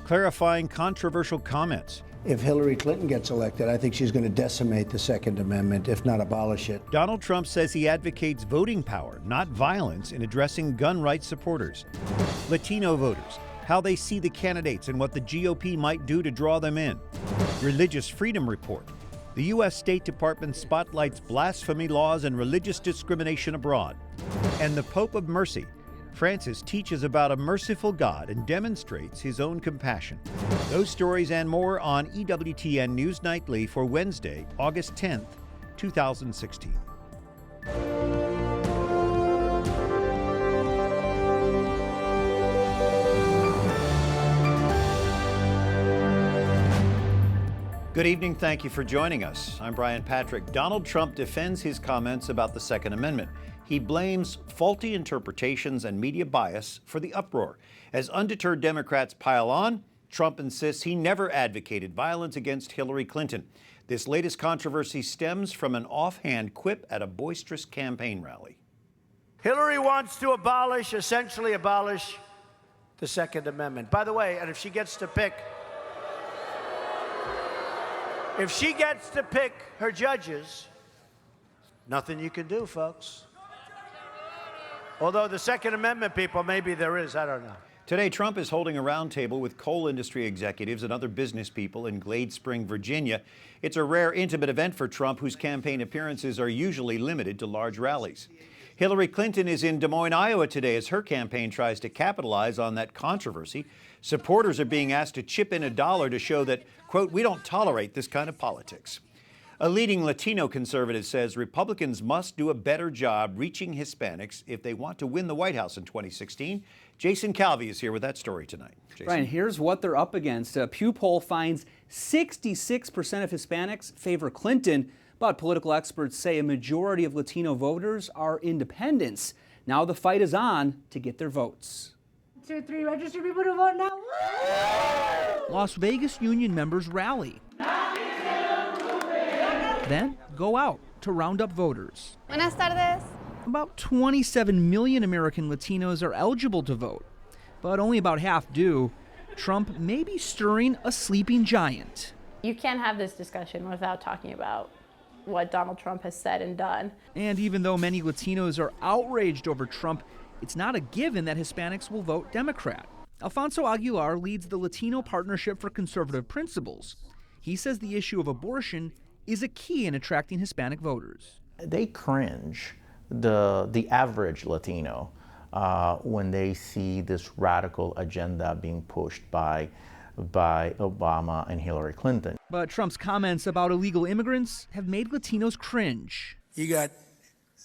clarifying controversial comments. If Hillary Clinton gets elected, I think she's going to decimate the Second Amendment, if not abolish it. Donald Trump says he advocates voting power, not violence, in addressing gun rights supporters. Latino voters, how they see the candidates and what the GOP might do to draw them in. Religious Freedom Report. The U.S. State Department spotlights blasphemy laws and religious discrimination abroad. And the Pope of Mercy. Francis teaches about a merciful God and demonstrates his own compassion. Those stories and more on EWTN News Nightly for Wednesday, August 10th, 2016. Good evening. Thank you for joining us. I'm Brian Patrick. Donald Trump defends his comments about the Second Amendment. He blames faulty interpretations and media bias for the uproar. As undeterred Democrats pile on, Trump insists he never advocated violence against Hillary Clinton. This latest controversy stems from an offhand quip at a boisterous campaign rally. Hillary wants to essentially abolish the Second Amendment. By the way, and if she gets to pick her judges, nothing you can do, folks. Although the Second Amendment people, maybe there is, I don't know. Today, Trump is holding a roundtable with coal industry executives and other business people in Glade Spring, Virginia. It's a rare, intimate event for Trump, whose campaign appearances are usually limited to large rallies. Hillary Clinton is in Des Moines, Iowa today as her campaign tries to capitalize on that controversy. Supporters are being asked to chip in $1 to show that, quote, we don't tolerate this kind of politics. A leading Latino conservative says Republicans must do a better job reaching Hispanics if they want to win the White House in 2016. Jason Calvi is here with that story tonight. Jason. Brian, here's what they're up against. A Pew poll finds 66% of Hispanics favor Clinton, but political experts say a majority of Latino voters are independents. Now the fight is on to get their votes. 2, 3, register people to vote now. Las Vegas union members rally. Then go out to round up voters. Buenas tardes. About 27 million American Latinos are eligible to vote, but only about half do. Trump may be stirring a sleeping giant. You can't have this discussion without talking about what Donald Trump has said and done. And even though many Latinos are outraged over Trump, it's not a given that Hispanics will vote Democrat. Alfonso Aguilar leads the Latino Partnership for Conservative Principles. He says the issue of abortion is a key in attracting Hispanic voters. They cringe, the average Latino, when they see this radical agenda being pushed by Obama and Hillary Clinton. But Trump's comments about illegal immigrants have made Latinos cringe. You got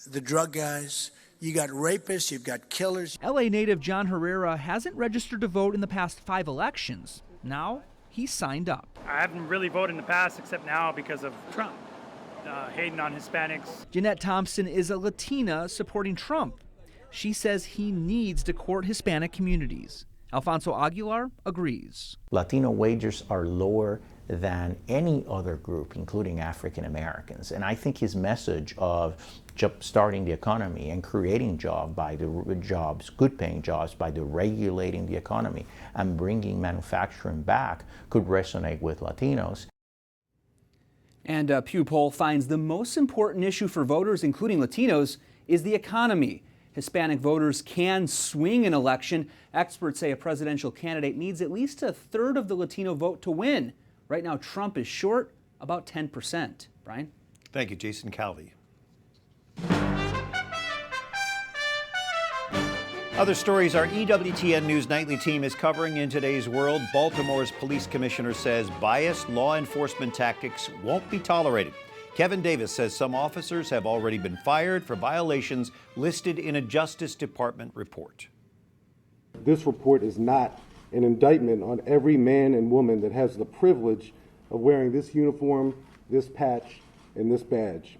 the drug guys, you got rapists, you've got killers. LA native John Herrera hasn't registered to vote in the past 5 elections. Now he's signed up. I haven't really voted in the past except now because of Trump, hating on Hispanics. Jeanette Thompson is a Latina supporting Trump. She says he needs to court Hispanic communities. Alfonso Aguilar agrees. Latino wages are lower than any other group, including African Americans. And I think his message of starting the economy and creating good paying jobs by deregulating the economy and bringing manufacturing back could resonate with Latinos. And a Pew poll finds the most important issue for voters, including Latinos, is the economy. Hispanic voters can swing an election. Experts say a presidential candidate needs at least a third of the Latino vote to win. Right now, Trump is short about 10%. Brian? Thank you, Jason Calvi. Other stories our EWTN News Nightly team is covering in today's world. Baltimore's police commissioner says biased law enforcement tactics won't be tolerated. Kevin Davis says some officers have already been fired for violations listed in a Justice Department report. This report is not an indictment on every man and woman that has the privilege of wearing this uniform, this patch, and this badge.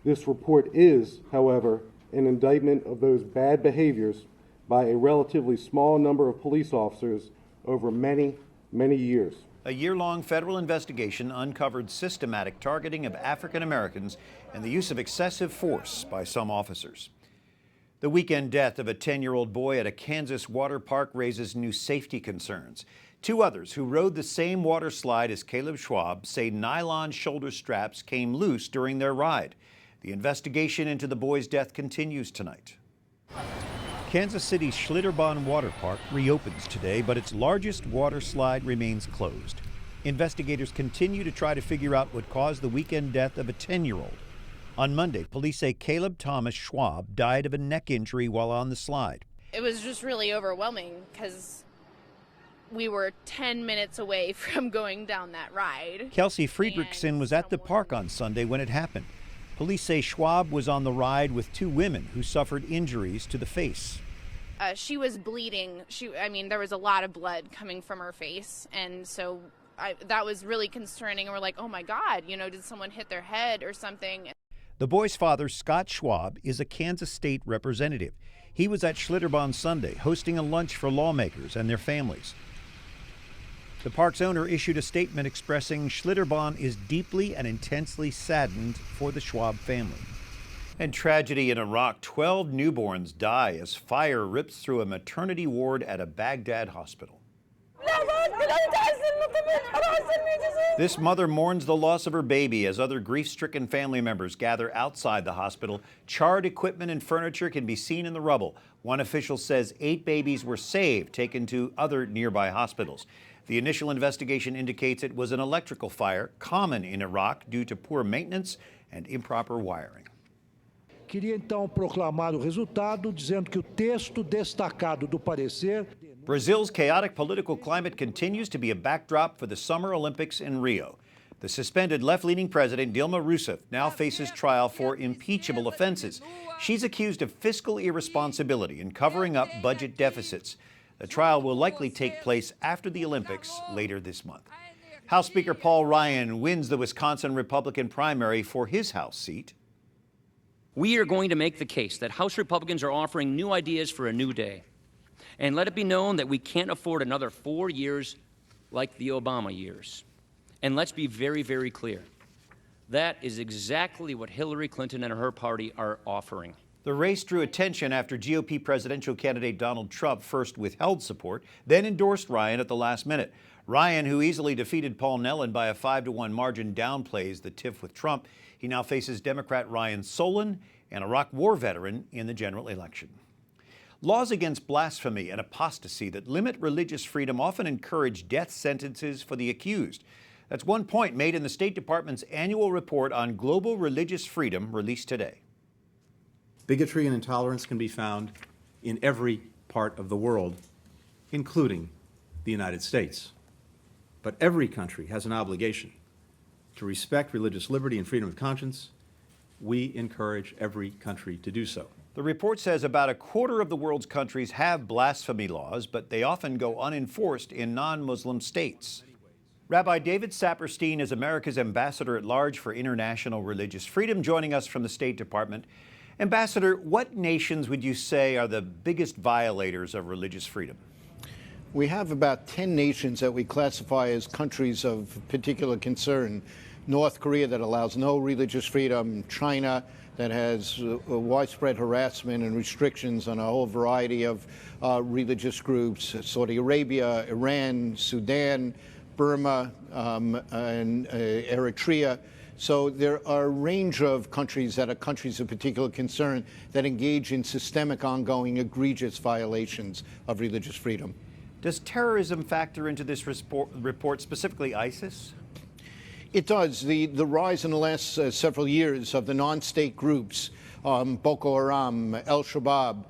This report is, however, an indictment of those bad behaviors by a relatively small number of police officers over many, many years. A year-long federal investigation uncovered systematic targeting of African Americans and the use of excessive force by some officers. The weekend death of a 10-year-old boy at a Kansas water park raises new safety concerns. Two others who rode the same water slide as Caleb Schwab say nylon shoulder straps came loose during their ride. The investigation into the boy's death continues tonight. Kansas City's Schlitterbahn Water Park reopens today, but its largest water slide remains closed. Investigators continue to try to figure out what caused the weekend death of a 10-year-old. On Monday, police say Caleb Thomas Schwab died of a neck injury while on the slide. It was just really overwhelming because we were 10 minutes away from going down that ride. Kelsey Friedrichsen was at the park on Sunday when it happened. Police say Schwab was on the ride with two women who suffered injuries to the face. She was bleeding. There was a lot of blood coming from her face, and so that was really concerning. And we're like, oh my God, did someone hit their head or something? The boy's father, Scott Schwab, is a Kansas state representative. He was at Schlitterbahn Sunday, hosting a lunch for lawmakers and their families. The park's owner issued a statement expressing Schlitterbahn is deeply and intensely saddened for the Schwab family. And tragedy in Iraq, 12 newborns die as fire rips through a maternity ward at a Baghdad hospital. This mother mourns the loss of her baby as other grief-stricken family members gather outside the hospital. Charred equipment and furniture can be seen in the rubble. One official says 8 babies were saved, taken to other nearby hospitals. The initial investigation indicates it was an electrical fire, common in Iraq due to poor maintenance and improper wiring. Queria então proclamar o resultado dizendo que o texto destacado do parecer. Brazil's chaotic political climate continues to be a backdrop for the Summer Olympics in Rio. The suspended left-leaning president Dilma Rousseff now faces trial for impeachable offenses. She's accused of fiscal irresponsibility and covering up budget deficits. The trial will likely take place after the Olympics later this month. House Speaker Paul Ryan wins the Wisconsin Republican primary for his House seat. We are going to make the case that House Republicans are offering new ideas for a new day. And let it be known that we can't afford another 4 years like the Obama years. And let's be very, very clear. That is exactly what Hillary Clinton and her party are offering. The race drew attention after GOP presidential candidate Donald Trump first withheld support, then endorsed Ryan at the last minute. Ryan, who easily defeated Paul Nehlen by a 5-to-1 margin, downplays the tiff with Trump. He now faces Democrat Ryan Solon, an Iraq war veteran, in the general election. Laws against blasphemy and apostasy that limit religious freedom often encourage death sentences for the accused. That's one point made in the State Department's annual report on global religious freedom released today. Bigotry and intolerance can be found in every part of the world, including the United States. But every country has an obligation to respect religious liberty and freedom of conscience. We encourage every country to do so. The report says about a quarter of the world's countries have blasphemy laws, but they often go unenforced in non-Muslim states. Rabbi David Saperstein is America's Ambassador at Large for International Religious Freedom, joining us from the State Department. Ambassador, what nations would you say are the biggest violators of religious freedom? We have about 10 nations that we classify as countries of particular concern. North Korea, that allows no religious freedom. China, that has widespread harassment and restrictions on a whole variety of religious groups. Saudi Arabia, Iran, Sudan, Burma, and Eritrea. So there are a range of countries that are countries of particular concern that engage in systemic, ongoing, egregious violations of religious freedom. Does terrorism factor into this report, specifically ISIS? It does. The rise in the last several years of the non-state groups, Boko Haram, El-Shabaab,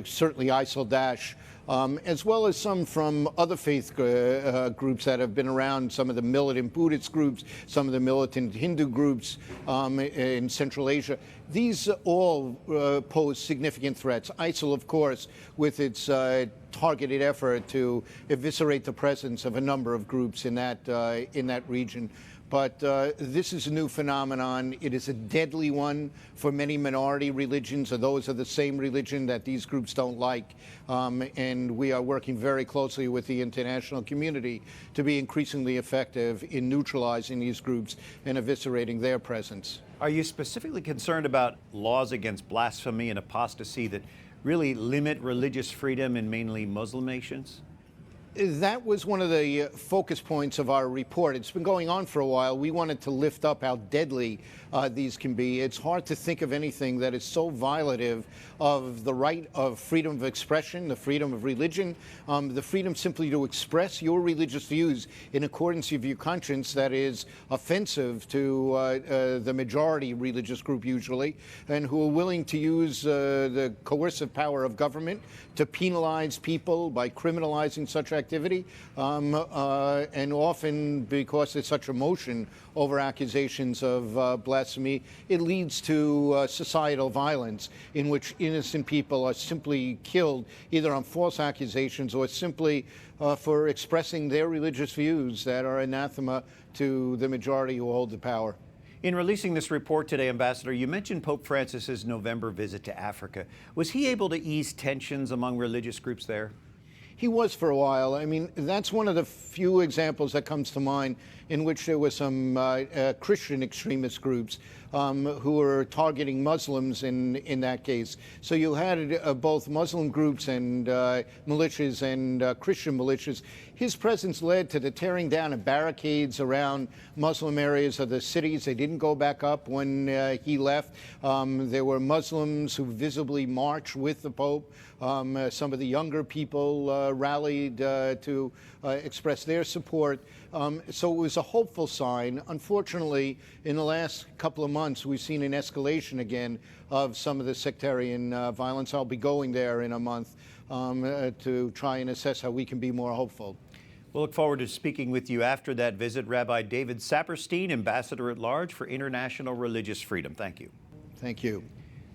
certainly ISIL-Daesh, as well as some from other faith groups that have been around, some of the militant Buddhist groups, some of the militant Hindu groups in Central Asia. These all pose significant threats. ISIL, of course, with its targeted effort to eviscerate the presence of a number of groups in that region. But this is a new phenomenon. It is a deadly one for many minority religions, or those of the same religion that these groups don't like. And we are working very closely with the international community to be increasingly effective in neutralizing these groups and eviscerating their presence. Are you specifically concerned about laws against blasphemy and apostasy that really limit religious freedom in mainly Muslim nations? That was one of the focus points of our report. It's been going on for a while. We wanted to lift up how deadly these can be. It's hard to think of anything that is so violative of the right of freedom of expression, the freedom of religion, the freedom simply to express your religious views in accordance with your conscience that is offensive to the majority religious group usually, and who are willing to use the coercive power of government to penalize people by criminalizing such activity, and often because there's such emotion over accusations of blasphemy, it leads to societal violence in which innocent people are simply killed either on false accusations or simply for expressing their religious views that are anathema to the majority who hold the power. In releasing this report today, Ambassador, you mentioned Pope Francis's November visit to Africa. Was he able to ease tensions among religious groups there? He was for a while. I mean, that's one of the few examples that comes to mind in which there were some Christian extremist groups who were targeting Muslims in that case. So you had both Muslim groups and militias and Christian militias. His presence led to the tearing down of barricades around Muslim areas of the cities. They didn't go back up when he left. There were Muslims who visibly marched with the Pope. Some of the younger people rallied to express their support. So it was a hopeful sign. Unfortunately, in the last couple of months, we've seen an escalation again of some of the sectarian violence. I'll be going there in a month to try and assess how we can be more hopeful. We'll look forward to speaking with you after that visit. Rabbi David Saperstein, Ambassador at Large for International Religious Freedom. Thank you. Thank you.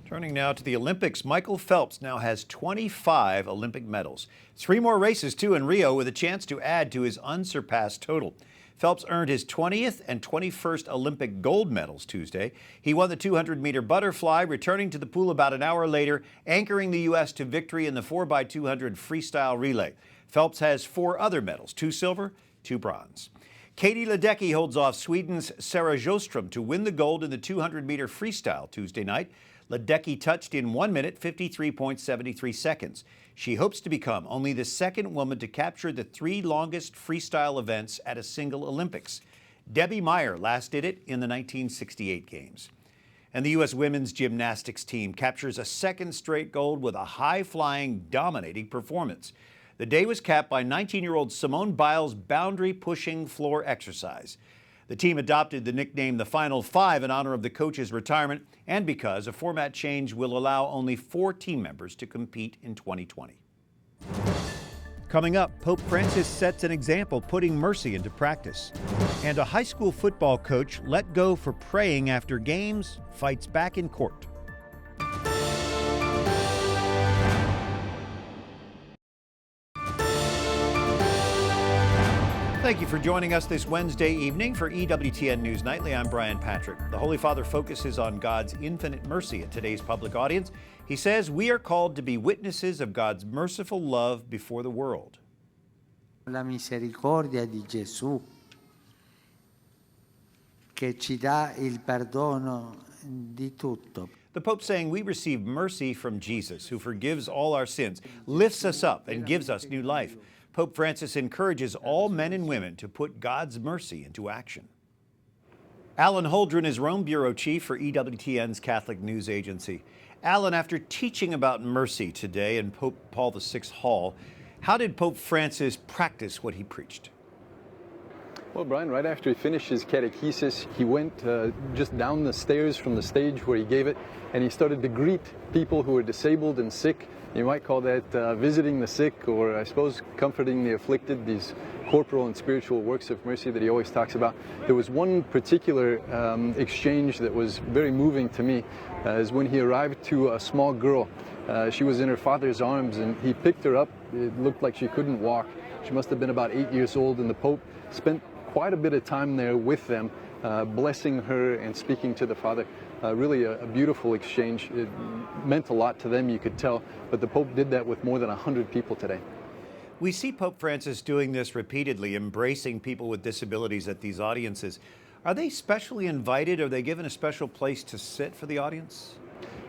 Turning now to the Olympics, Michael Phelps now has 25 Olympic medals. 3 more races, too, in Rio, with a chance to add to his unsurpassed total. Phelps earned his 20th and 21st Olympic gold medals Tuesday. He won the 200-meter butterfly, returning to the pool about an hour later, anchoring the U.S. to victory in the 4x200 freestyle relay. Phelps has 4 other medals, 2 silver, 2 bronze. Katie Ledecky holds off Sweden's Sarah Sjöström to win the gold in the 200-meter freestyle Tuesday night. Ledecky touched in 1 minute, 53.73 seconds. She hopes to become only the second woman to capture the 3 longest freestyle events at a single Olympics. Debbie Meyer last did it in the 1968 Games. And the U.S. women's gymnastics team captures a second straight gold with a high-flying, dominating performance. The day was capped by 19-year-old Simone Biles' boundary-pushing floor exercise. The team adopted the nickname the Final Five in honor of the coach's retirement and because a format change will allow only 4 team members to compete in 2020. Coming up, Pope Francis sets an example putting mercy into practice. And a high school football coach let go for praying after games fights back in court. Thank you for joining us this Wednesday evening for EWTN News Nightly. I'm Brian Patrick. The Holy Father focuses on God's infinite mercy at today's public audience. He says we are called to be witnesses of God's merciful love before the world. La misericordia di Gesù che ci dà il perdono di tutto. The Pope saying we receive mercy from Jesus, who forgives all our sins, lifts us up, and gives us new life. Pope Francis encourages all men and women to put God's mercy into action. Alan Holdren is Rome Bureau Chief for EWTN's Catholic News Agency. Alan, after teaching about mercy today in Pope Paul VI Hall, how did Pope Francis practice what he preached? Well, Brian, right after he finished his catechesis, he went just down the stairs from the stage where he gave it, and he started to greet people who were disabled and sick. You might call that visiting the sick, or I suppose comforting the afflicted, these corporal and spiritual works of mercy that he always talks about. There was one particular exchange that was very moving to me, is when he arrived to a small girl. She was in her father's arms, and he picked her up. It looked like she couldn't walk. She must have been about 8 years old, and the Pope spent quite a bit of time there with them, blessing her and speaking to the Father. Really a beautiful exchange. It meant a lot to them, you could tell, but the Pope did that with more than 100 people today. We see Pope Francis doing this repeatedly, embracing people with disabilities at these audiences. Are they specially invited? Are they given a special place to sit for the audience?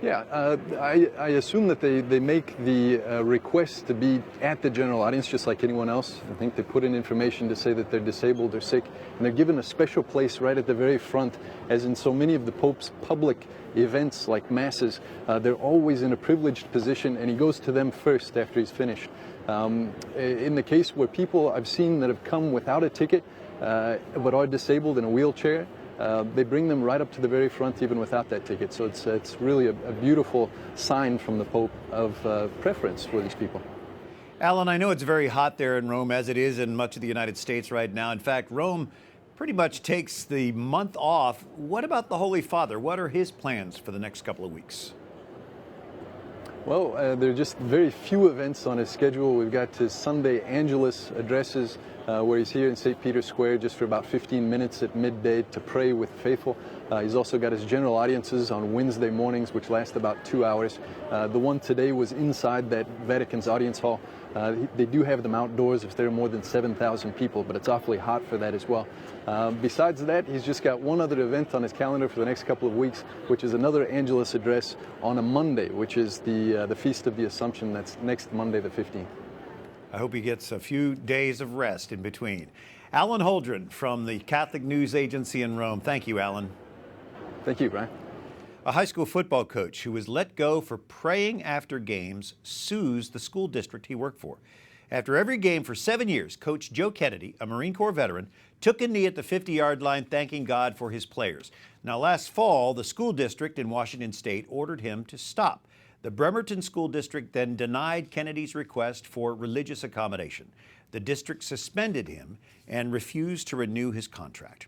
Yeah, I assume that they make the request to be at the general audience just like anyone else. I think they put in information to say that they're disabled or sick, and they're given a special place right at the very front, as in so many of the Pope's public events like masses. They're always in a privileged position, and he goes to them first after he's finished. In the case where people I've seen that have come without a ticket but are disabled in a wheelchair, they bring them right up to the very front even without that ticket. So it's really a beautiful sign from the Pope of preference for these people. Alan, I know it's very hot there in Rome, as it is in much of the United States right now. In fact, Rome pretty much takes the month off. What about the Holy Father? What are his plans for the next couple of weeks? Well, there are just very few events on his schedule. We've got his Sunday Angelus addresses, where he's here in St. Peter's Square just for about 15 minutes at midday to pray with faithful. He's also got his general audiences on Wednesday mornings, which last about 2 hours. The one today was inside that Vatican's audience hall. They do have them outdoors if there are more than 7,000 people, but it's awfully hot for that as well. Besides that, he's just got one other event on his calendar for the next couple of weeks, which is another Angelus address on a Monday, which is the Feast of the Assumption. That's next Monday, the 15th. I hope he gets a few days of rest in between. Alan Holdren from the Catholic News Agency in Rome. Thank you, Alan. Thank you, Brian. A high school football coach who was let go for praying after games sues the school district he worked for. After every game for 7 years, Coach Joe Kennedy, a Marine Corps veteran, took a knee at the 50-yard line thanking God for his players. Now, last fall, the school district in Washington State ordered him to stop. The Bremerton School District then denied Kennedy's request for religious accommodation. The district suspended him and refused to renew his contract.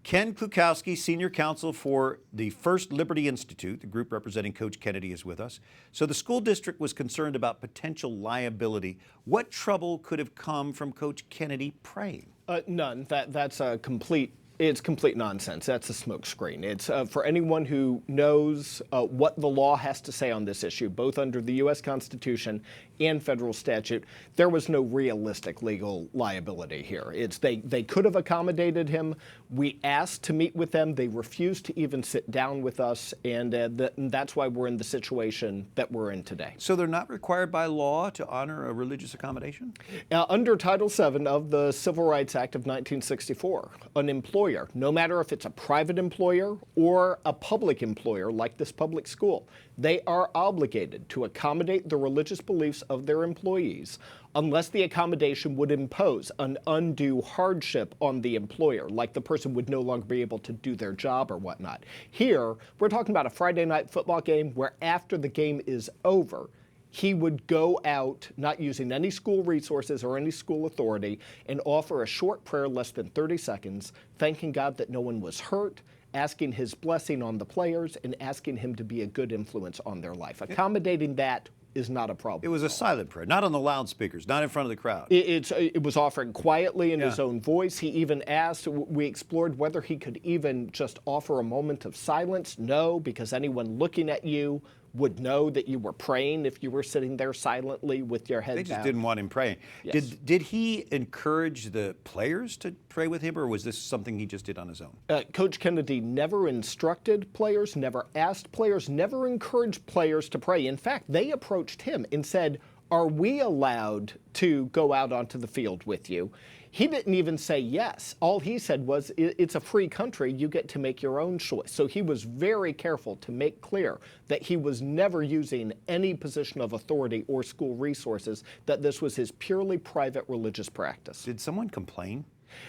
Ken Klukowski, senior counsel for the First Liberty Institute, the group representing Coach Kennedy, is with us. So the school district was concerned about potential liability. What trouble could have come from Coach Kennedy praying? None. That's a complete nonsense. That's a smokescreen. It's for anyone who knows what the law has to say on this issue, both under the U.S. Constitution and federal statute. There was no realistic legal liability here. They could have accommodated him. We asked to meet with them. They refused to even sit down with us, and that's why we're in the situation that we're in today. So they're not required by law to honor a religious accommodation? Under Title VII of the Civil Rights Act of 1964, an employer, no matter if it's a private employer or a public employer like this public school, they are obligated to accommodate the religious beliefs of their employees unless the accommodation would impose an undue hardship on the employer, like the person would no longer be able to do their job or whatnot. Here, we're talking about a Friday night football game where after the game is over, he would go out, not using any school resources or any school authority, and offer a short prayer, less than 30 seconds, thanking God that no one was hurt, asking his blessing on the players, and asking him to be a good influence on their life. Accommodating that is not a problem. It was a silent prayer, not on the loudspeakers, not in front of the crowd. It was offered quietly in his own voice. He even asked, we explored whether he could even just offer a moment of silence. No, because anyone looking at you would know that you were praying if you were sitting there silently with your head They just down. didn't want him praying. Yes. Did he encourage the players to pray with him, or was this something he just did on his own? Coach Kennedy never instructed players, never asked players, never encouraged players to pray. In fact, they approached him and said, "Are we allowed to go out onto the field with you?" He didn't even say yes. All he said was, it's a free country, you get to make your own choice. So he was very careful to make clear that he was never using any position of authority or school resources, that this was his purely private religious practice. Did someone complain?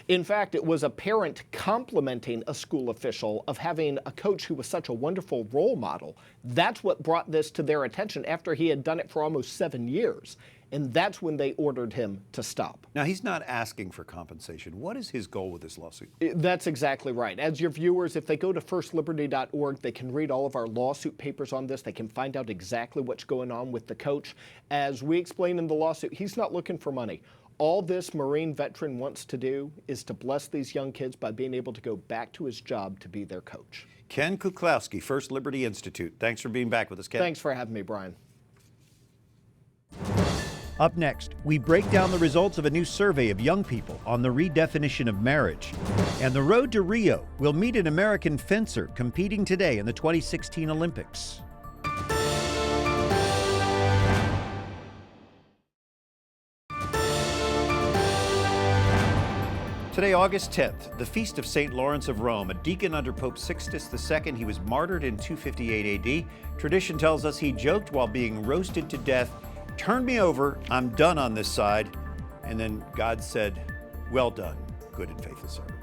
In fact, it was a parent complimenting a school official of having a coach who was such a wonderful role model. That's what brought this to their attention after he had done it for almost 7 years. And that's when they ordered him to stop. Now, he's not asking for compensation. What is his goal with this lawsuit? That's exactly right. As your viewers, if they go to firstliberty.org, they can read all of our lawsuit papers on this. They can find out exactly what's going on with the coach. As we explain in the lawsuit, he's not looking for money. All this Marine veteran wants to do is to bless these young kids by being able to go back to his job to be their coach. Ken Kuklowski, First Liberty Institute. Thanks for being back with us, Ken. Thanks for having me, Brian. Up next, we break down the results of a new survey of young people on the redefinition of marriage. And the road to Rio will meet an American fencer competing today in the 2016 Olympics. Today, August 10th, the feast of St. Lawrence of Rome, a deacon under Pope Sixtus II. He was martyred in 258 AD. Tradition tells us he joked while being roasted to death, "Turn me over, I'm done on this side." And then God said, "Well done, good and faithful servant."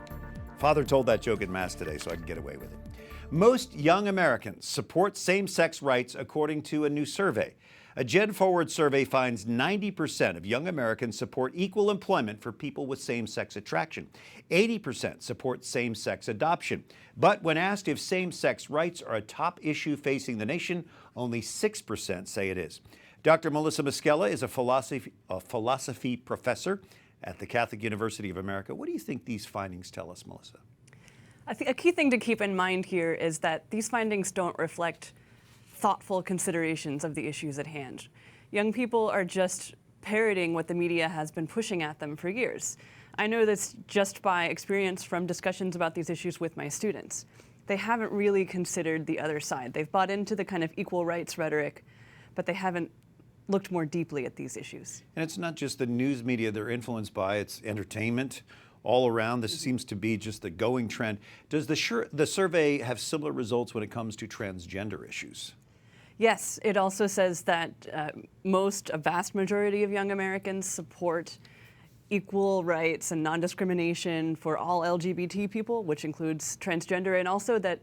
Father told that joke at Mass today, so I can get away with it. Most young Americans support same-sex rights according to a new survey. A Gen Forward survey finds 90% of young Americans support equal employment for people with same-sex attraction. 80% support same-sex adoption. But when asked if same-sex rights are a top issue facing the nation, only 6% say it is. Dr. Melissa Moskela is a philosophy professor at the Catholic University of America. What do you think these findings tell us, Melissa? I think a key thing to keep in mind here is that these findings don't reflect thoughtful considerations of the issues at hand. Young people are just parroting what the media has been pushing at them for years. I know this just by experience from discussions about these issues with my students. They haven't really considered the other side. They've bought into the kind of equal rights rhetoric, but they haven't looked more deeply at these issues. And it's not just the news media they're influenced by, it's entertainment all around. This seems to be just the going trend. Does the survey have similar results when it comes to transgender issues? Yes, it also says that a vast majority of young Americans support equal rights and non-discrimination for all LGBT people, which includes transgender, and also that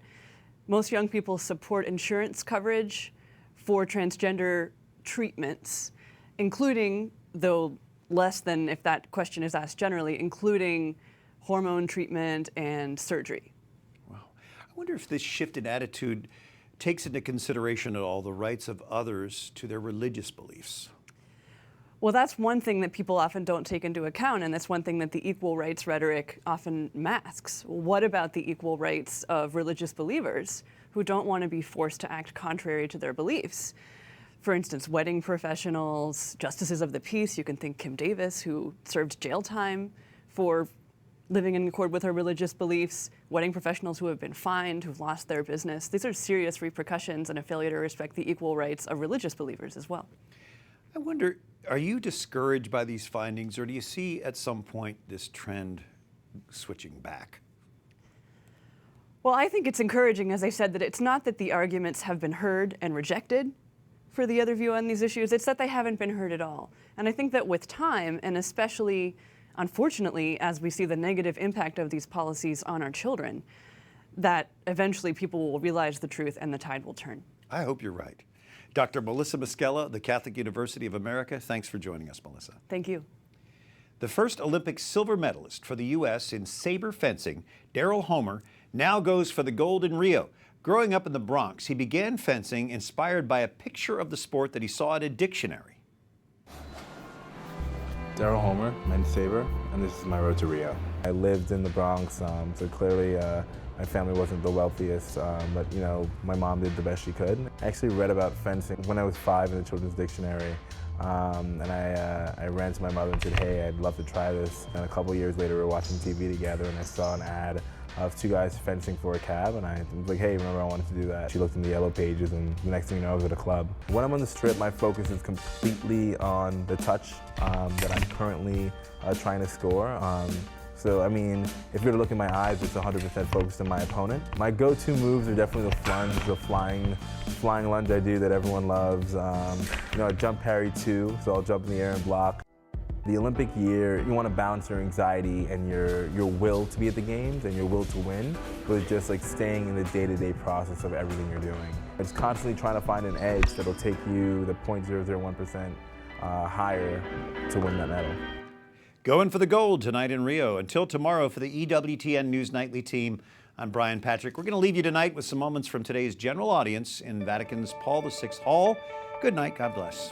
most young people support insurance coverage for transgender treatments, including, though less than if that question is asked generally, including hormone treatment and surgery. Wow. I wonder if this shift in attitude takes into consideration at all the rights of others to their religious beliefs. Well, that's one thing that people often don't take into account, and that's one thing that the equal rights rhetoric often masks. What about the equal rights of religious believers who don't want to be forced to act contrary to their beliefs? For instance, wedding professionals, justices of the peace. You can think Kim Davis, who served jail time for living in accord with her religious beliefs, wedding professionals who have been fined, who've lost their business. These are serious repercussions and a failure to respect the equal rights of religious believers as well. I wonder, are you discouraged by these findings, or do you see at some point this trend switching back? Well, I think it's encouraging, as I said, that it's not that the arguments have been heard and rejected for the other view on these issues, it's that they haven't been heard at all. And I think that with time, and especially, unfortunately, as we see the negative impact of these policies on our children, that eventually people will realize the truth and the tide will turn. I hope you're right. Dr. Melissa Moskela, the Catholic University of America, thanks for joining us, Melissa. Thank you. The first Olympic silver medalist for the U.S. in saber fencing, Daryl Homer, now goes for the gold in Rio. Growing up in the Bronx, he began fencing inspired by a picture of the sport that he saw in a dictionary. Daryl Homer, men's saber, and this is my road to Rio. I lived in the Bronx, so clearly my family wasn't the wealthiest, but you know, my mom did the best she could. I actually read about fencing when I was 5 in the children's dictionary, and I ran to my mother and said, hey, I'd love to try this. And a couple years later, we were watching TV together, and I saw an ad of 2 guys fencing for a cab, and I was like, hey, remember I wanted to do that. She looked in the yellow pages, and the next thing you know, I was at a club. When I'm on the strip, my focus is completely on the touch that I'm currently trying to score. So, I mean, if you were to look in my eyes, it's 100% focused on my opponent. My go-to moves are definitely the plunge, the flying lunge I do that everyone loves. You know, I jump parry too, so I'll jump in the air and block. The Olympic year, you want to balance your anxiety and your will to be at the games and your will to win with just like staying in the day-to-day process of everything you're doing. It's constantly trying to find an edge that'll take you the 0.001% higher to win that medal. Going for the gold tonight in Rio. Until tomorrow for the EWTN News Nightly team, I'm Brian Patrick. We're going to leave you tonight with some moments from today's general audience in Vatican's Paul VI Hall. Good night. God bless.